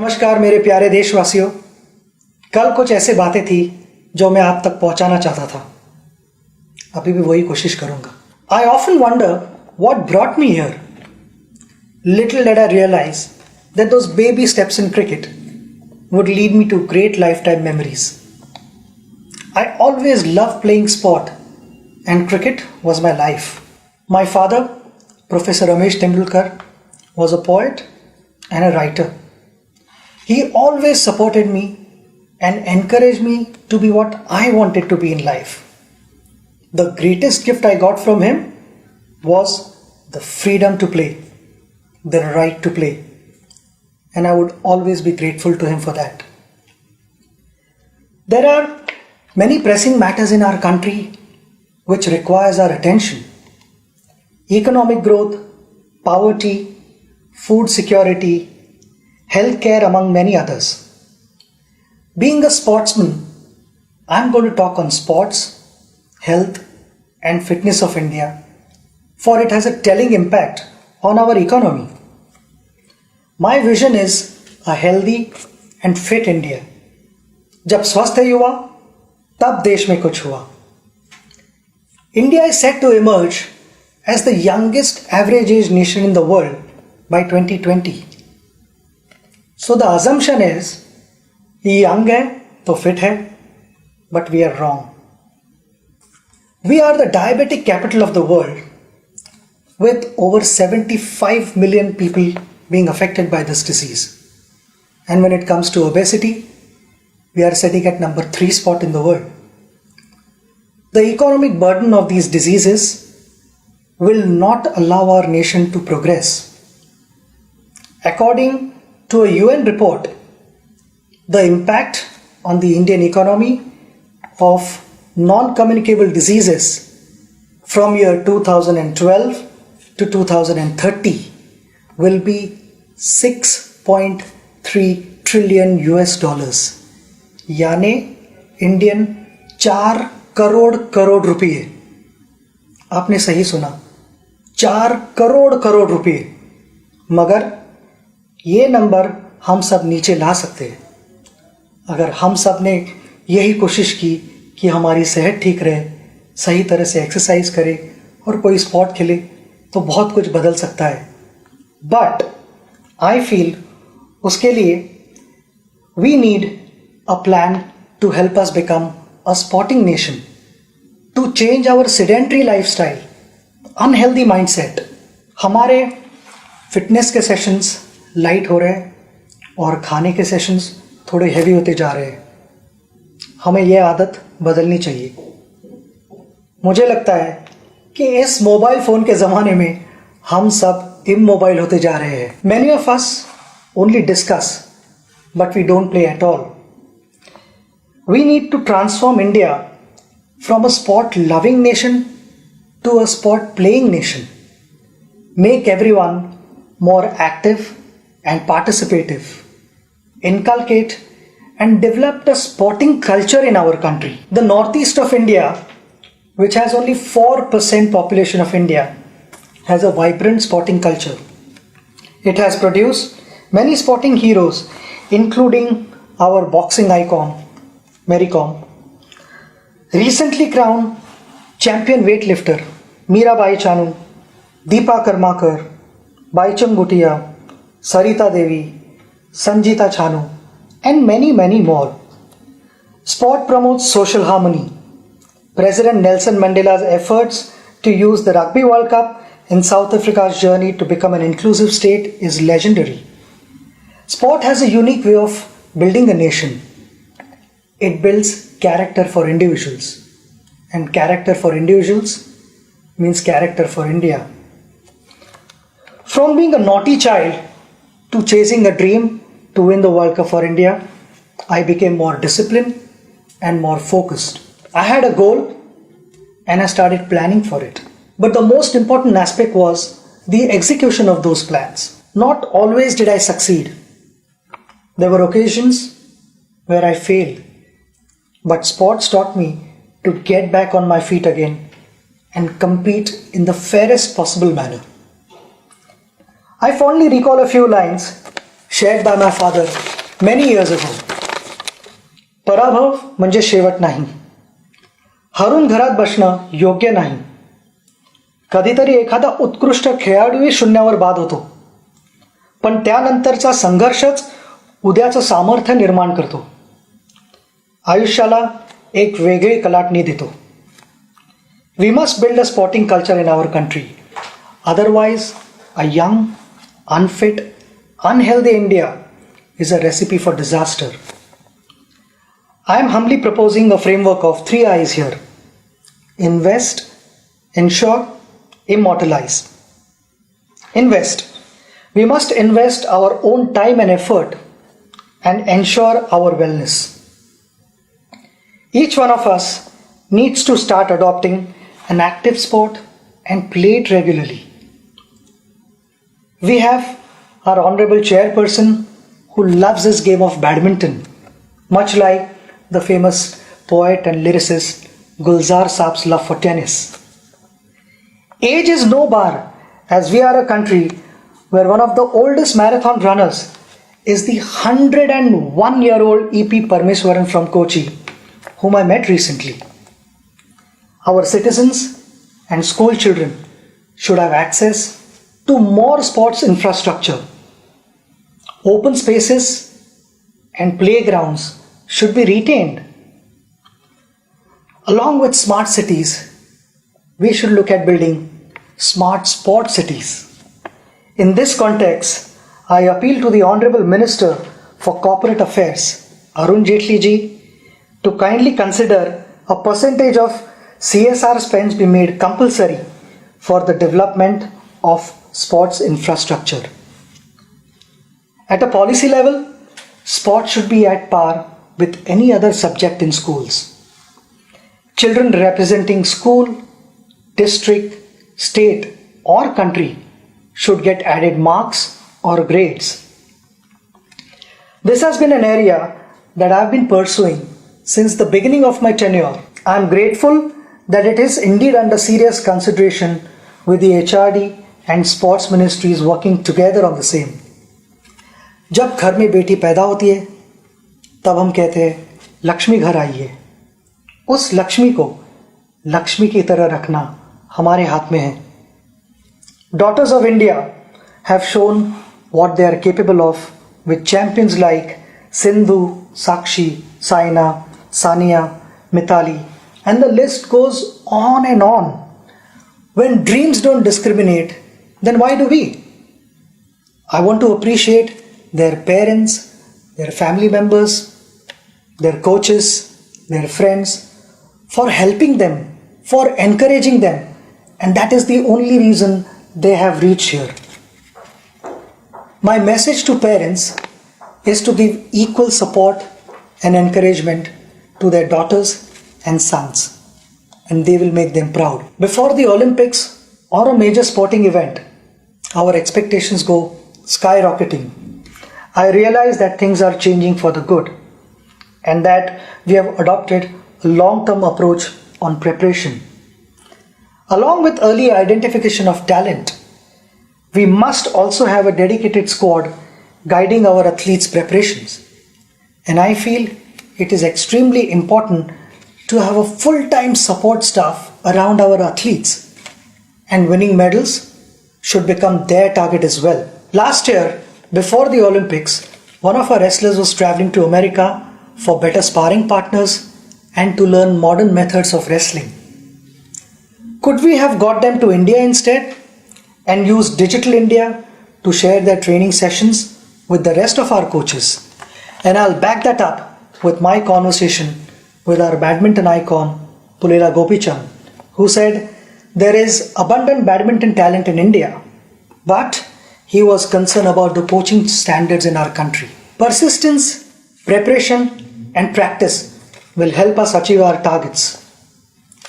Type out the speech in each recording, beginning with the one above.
नमस्कार मेरे प्यारे देशवासियों। कल कुछ ऐसे बातें थी जो मैं आप तक पहुंचाना चाहता था। अभी भी वही कोशिश करूंगा। I often wonder what brought me here. Little did I realise that those baby steps in cricket would lead me to great lifetime memories. I always loved playing sport and cricket was my life. My father, Professor Ramesh Tendulkar, was a poet and a writer. He always supported me and encouraged me to be what I wanted to be in life. The greatest gift I got from him was the freedom to play, the right to play. And I would always be grateful to him for that. There are many pressing matters in our country which requires our attention. Economic growth, poverty, food security, healthcare, among many others. Being a sportsman, I'm going to talk on sports, health and fitness of India, for it has a telling impact on our economy. My vision is a healthy and fit India. जब स्वस्थ है युवा, तब देश में कुछ हुआ. India is set to emerge as the youngest average age nation in the world by 2020. So the assumption is, ये young है तो fit है, but we are wrong. We are the diabetic capital of the world, with over 75 million people being affected by this disease. And when it comes to obesity, we are sitting at number 3 spot in the world. The economic burden of these diseases will not allow our nation to progress. According to a UN report, the impact on the Indian economy of non-communicable diseases from year 2012 to 2030 will be 6.3 trillion US dollars, यानी Indian 4 crore रुपये. आपने सही सुना, 4 करोड़ रुपये. मगर ये number हम सब नीचे ला सकते हैं अगर हम सब ने यही कोशिश की कि हमारी सेहत ठीक रहे, सही तरह से एक्सरसाइज करें और कोई स्पोर्ट खेले, तो बहुत कुछ बदल सकता है. बट आई फील उसके लिए we need a plan to help us become a sporting nation, to change our sedentary lifestyle, unhealthy mindset. हमारे फिटनेस के सेशंस लाइट हो रहे हैं और खाने के सेशंस थोड़े हैवी होते जा रहे हैं. हमें यह आदत बदलनी चाहिए. मुझे लगता है कि इस मोबाइल फ़ोन के ज़माने में हम सब immobile होते जा रहे हैं. Many of us only discuss, but we don't play at all. We need to transform India from a sport-loving nation to a sport-playing nation. Make everyone more active and participative. Inculcate and develop a sporting culture in our country. The northeast of India, which has only 4% population of India, has a vibrant sporting culture. It has produced many sporting heroes, including our boxing icon, Mary Kom. Recently crowned champion weightlifter, Mirabai Chanu, Deepa Karmakar, Baichung Bhutia, Sarita Devi, Sanjita Chanu, and many more. Sport promotes social harmony. President Nelson Mandela's efforts to use the Rugby World Cup in South Africa's journey to become an inclusive state is legendary. Sport has a unique way of building a nation. It builds character for individuals. And character for individuals means character for India. From being a naughty child to chasing a dream to win the World Cup for India, I became more disciplined and more focused. I had a goal and I started planning for it. But the most important aspect was the execution of those plans. Not always did I succeed. There were occasions where I failed. But sports taught me to get back on my feet again and compete in the fairest possible manner. I fondly recall a few lines shared by my father many years ago. पराभव म्हणजे शेवट नाही. हरून घरात बसणं योग्य नाही. कधीतरी एखादा उत्कृष्ट खेळाडूही शून्यावर बाद होतो, पण त्यानंतरचा संघर्षच उद्याचं सामर्थ्य निर्माण करतो. आयुष्याला एक वेगळी कलाटणी देतो. We must build a sporting culture in our country. Otherwise, a young, unfit, unhealthy India is a recipe for disaster. I am humbly proposing a framework of 3 I's here. Invest, ensure, immortalize. Invest. We must invest our own time and effort and ensure our wellness. Each one of us needs to start adopting an active sport and play it regularly. We have our honorable chairperson who loves his game of badminton, much like the famous poet and lyricist Gulzar Saab's love for tennis. Age is no bar, as we are a country where one of the oldest marathon runners is the 101-year-old E.P. Parmeswaran from Kochi, whom I met recently. Our citizens and school children should have access to more sports infrastructure. Open spaces and playgrounds should be retained. Along with smart cities, we should look at building smart sport cities. In this context, I appeal to the Honorable Minister for Corporate Affairs, Arun Jaitley ji, to kindly consider a percentage of CSR spends be made compulsory for the development of sports infrastructure. At a policy level, sport should be at par with any other subject in schools. Children representing school, district, state or country should get added marks or grades. This has been an area that I have been pursuing since the beginning of my tenure. I am grateful that it is indeed under serious consideration with the HRD and sports ministries working together on the same. जब घर में बेटी पैदा होती है तब हम कहते हैं लक्ष्मी घर आई है. उस लक्ष्मी को लक्ष्मी की तरह रखना हमारे हाथ में है. Daughters of India have shown what they are capable of with champions like Sindhu, Sakshi, Saina, Sania, Mithali, and the list goes on and on. When dreams don't discriminate, then why do we? I want to appreciate their parents, their family members, their coaches, their friends for helping them, for encouraging them, and that is the only reason they have reached here. My message to parents is to give equal support and encouragement to their daughters and sons, and they will make them proud. Before the Olympics or a major sporting event, our expectations go skyrocketing. I realize that things are changing for the good and that we have adopted a long-term approach on preparation. Along with early identification of talent, we must also have a dedicated squad guiding our athletes' preparations. And I feel it is extremely important to have a full-time support staff around our athletes, and winning medals should become their target as well. Last year, before the Olympics, one of our wrestlers was traveling to America for better sparring partners and to learn modern methods of wrestling. Could we have got them to India instead and used Digital India to share their training sessions with the rest of our coaches? And I'll back that up with my conversation with our badminton icon, Pullela Gopichand, who said there is abundant badminton talent in India, but he was concerned about the coaching standards in our country. Persistence, preparation, and practice will help us achieve our targets.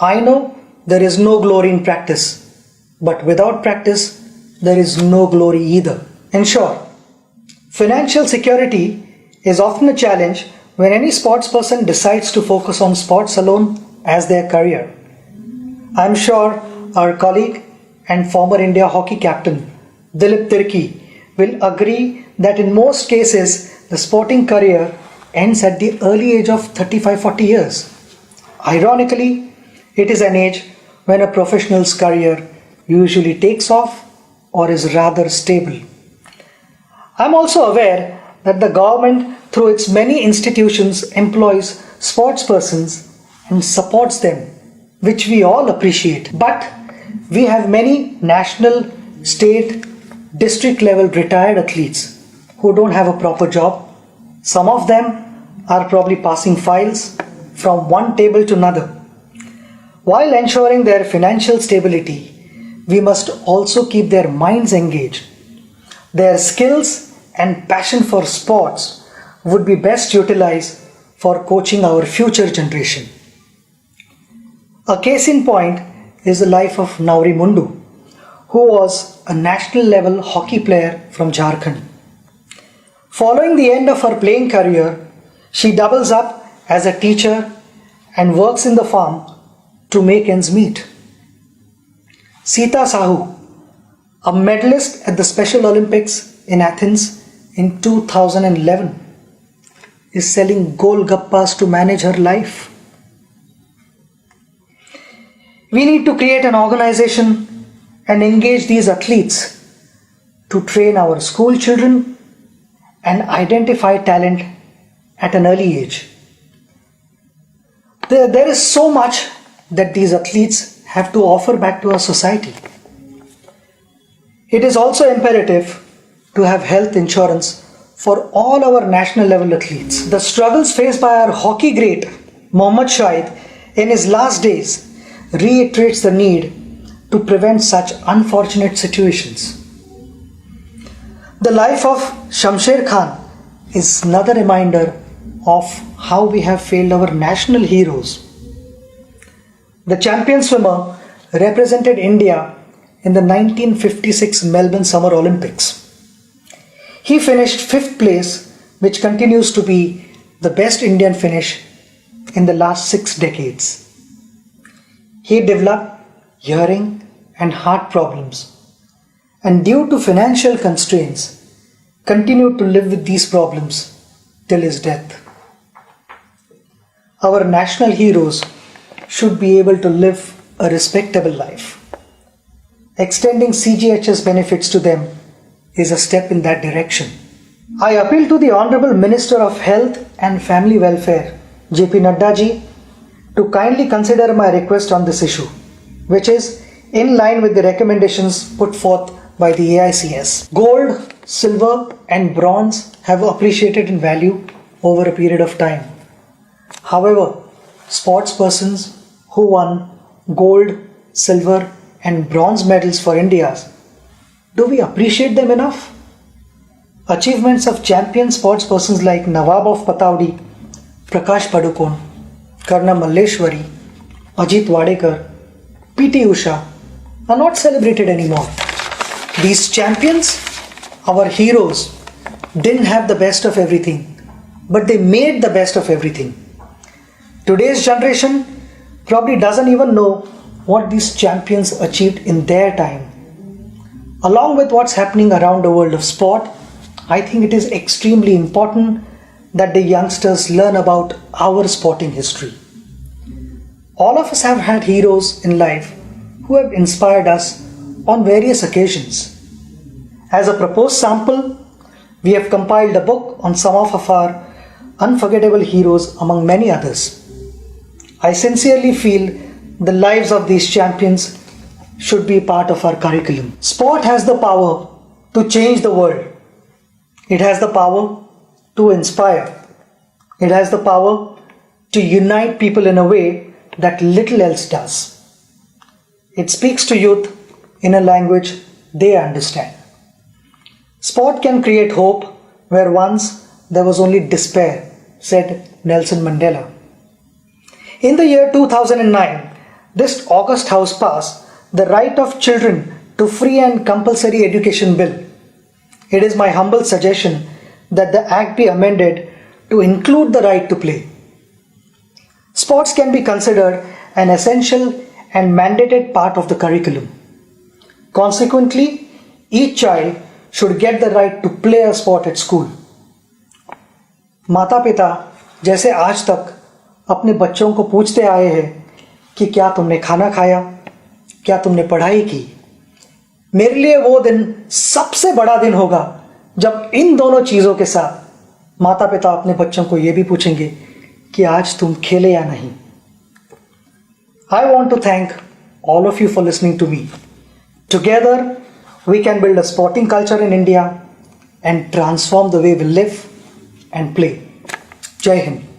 I know there is no glory in practice, but without practice, there is no glory either. In short, financial security is often a challenge when any sports person decides to focus on sports alone as their career. I am sure our colleague and former India hockey captain Dilip Tirki will agree that in most cases the sporting career ends at the early age of 35-40 years. Ironically, it is an age when a professional's career usually takes off or is rather stable. I am also aware that the government, through its many institutions, employs sportspersons and supports them, which we all appreciate. But we have many national, state, district level retired athletes who don't have a proper job. Some of them are probably passing files from one table to another. While ensuring their financial stability, we must also keep their minds engaged. Their skills and passion for sports would be best utilized for coaching our future generation. A case in point is the life of Nauri Mundu, who was a national level hockey player from Jharkhand. Following the end of her playing career, she doubles up as a teacher and works in the farm to make ends meet. Sita Sahu, a medalist at the Special Olympics in Athens in 2011, is selling golgappas to manage her life. We need to create an organization and engage these athletes to train our school children and identify talent at an early age. There is so much that these athletes have to offer back to our society. It is also imperative to have health insurance for all our national level athletes. The struggles faced by our hockey great Mohammad Shahid in his last days reiterates the need to prevent such unfortunate situations. The life of Shamsher Khan is another reminder of how we have failed our national heroes. The champion swimmer represented India in the 1956 Melbourne Summer Olympics. He finished 5th place, which continues to be the best Indian finish in the last 6 decades. He developed hearing and heart problems, and due to financial constraints, continued to live with these problems till his death. Our national heroes should be able to live a respectable life. Extending CGHS benefits to them is a step in that direction. I appeal to the Honorable Minister of Health and Family Welfare, JP Nadda ji, to kindly consider my request on this issue, which is in line with the recommendations put forth by the AICS. Gold, silver and bronze have appreciated in value over a period of time. However, sportspersons who won gold, silver and bronze medals for India, do we appreciate them enough? Achievements of champion sportspersons like Nawab of Pataudi, Prakash Padukone, Karna Malleshwari, Ajit Wadekar, PT Usha are not celebrated anymore. These champions, our heroes, didn't have the best of everything, but they made the best of everything. Today's generation probably doesn't even know what these champions achieved in their time. Along with what's happening around the world of sport, I think it is extremely important that the youngsters learn about our sporting history. All of us have had heroes in life who have inspired us on various occasions. As a proposed sample, we have compiled a book on some of our unforgettable heroes among many others. I sincerely feel the lives of these champions should be part of our curriculum. Sport has the power to change the world. It has the power to inspire. It has the power to unite people in a way that little else does. It speaks to youth in a language they understand. Sport can create hope where once there was only despair, said Nelson Mandela. In the year 2009, this August House passed the Right of Children to Free and Compulsory Education Bill. It is my humble suggestion that the Act be amended to include the right to play. Sports can be considered an essential and mandated part of the curriculum. Consequently, each child should get the right to play a sport at school. माता पिता जैसे आज तक अपने बच्चों को पूछते आए हैं कि क्या तुमने खाना खाया, क्या तुमने पढ़ाई की, मेरे लिए वो दिन सबसे बड़ा दिन होगा जब इन दोनों चीज़ों के साथ माता पिता अपने बच्चों को ये भी पूछेंगे कि आज तुम खेले या नहीं। I want to thank all of you for listening to me. Together, we can build a sporting culture in India and transform the way we live and play. Jai Hind.